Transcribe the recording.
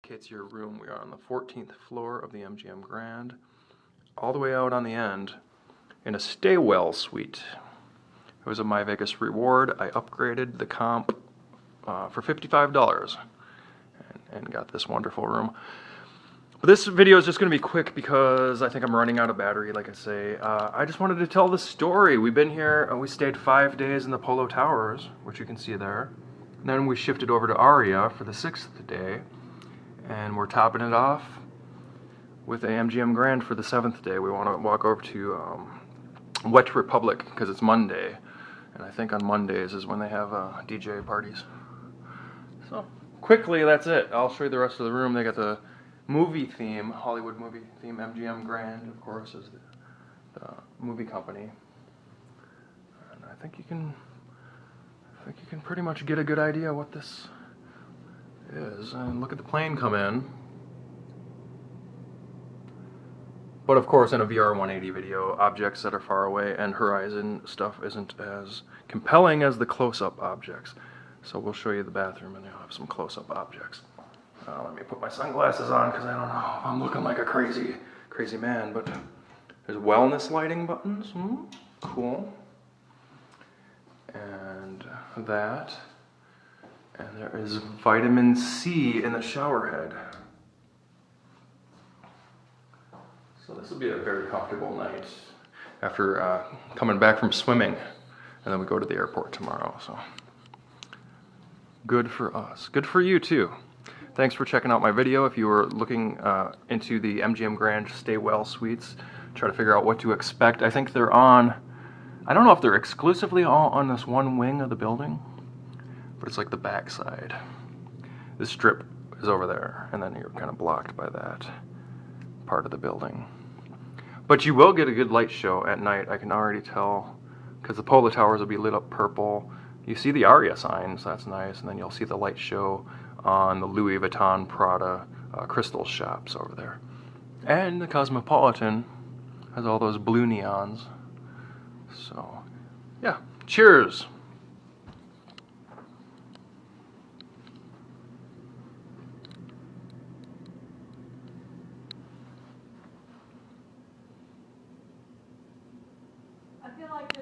indicates your room. We are on the 14th floor of the MGM Grand, all the way out on the end in a stay well suite. It was a MyVegas Reward. I upgraded the comp for $55 and got this wonderful room. But this video is just going to be quick because I think I'm running out of battery, like I say. I just wanted to tell the story. We've been here, we stayed 5 days in the Polo Towers, which you can see there. And then we shifted over to Aria for the 6th day. And we're topping it off with a MGM Grand for the 7th day. We want to walk over to Wet Republic because it's Monday. And I think on Mondays is when they have DJ parties. So, quickly, that's it. I'll show you the rest of the room. They got the movie theme, Hollywood movie theme. MGM Grand, of course, is the movie company. And I think you can pretty much get a good idea what this is. And look at the plane come in. But of course, in a VR180 video, objects that are far away and horizon stuff isn't as compelling as the close-up objects. So we'll show you the bathroom and they'll have some close-up objects. Let me put my sunglasses on because I don't know if I'm looking like a crazy man, but there's wellness lighting buttons. Cool. And that. And there is vitamin C in the shower head. So this will be a very comfortable night after coming back from swimming. And then we go to the airport tomorrow. So good for us. Good for you too. Thanks for checking out my video. If you were looking into the MGM Grand Stay Well Suites, try to figure out what to expect. I think they're on, I don't know if they're exclusively all on this one wing of the building, but it's like the back side. This strip is over there, and then you're kind of blocked by that part of the building. But you will get a good light show at night, I can already tell, because the Polo Towers will be lit up purple. You see the Aria signs, that's nice, and then you'll see the light show on the Louis Vuitton Prada crystal shops over there. And the Cosmopolitan has all those blue neons. So, yeah, cheers! I feel like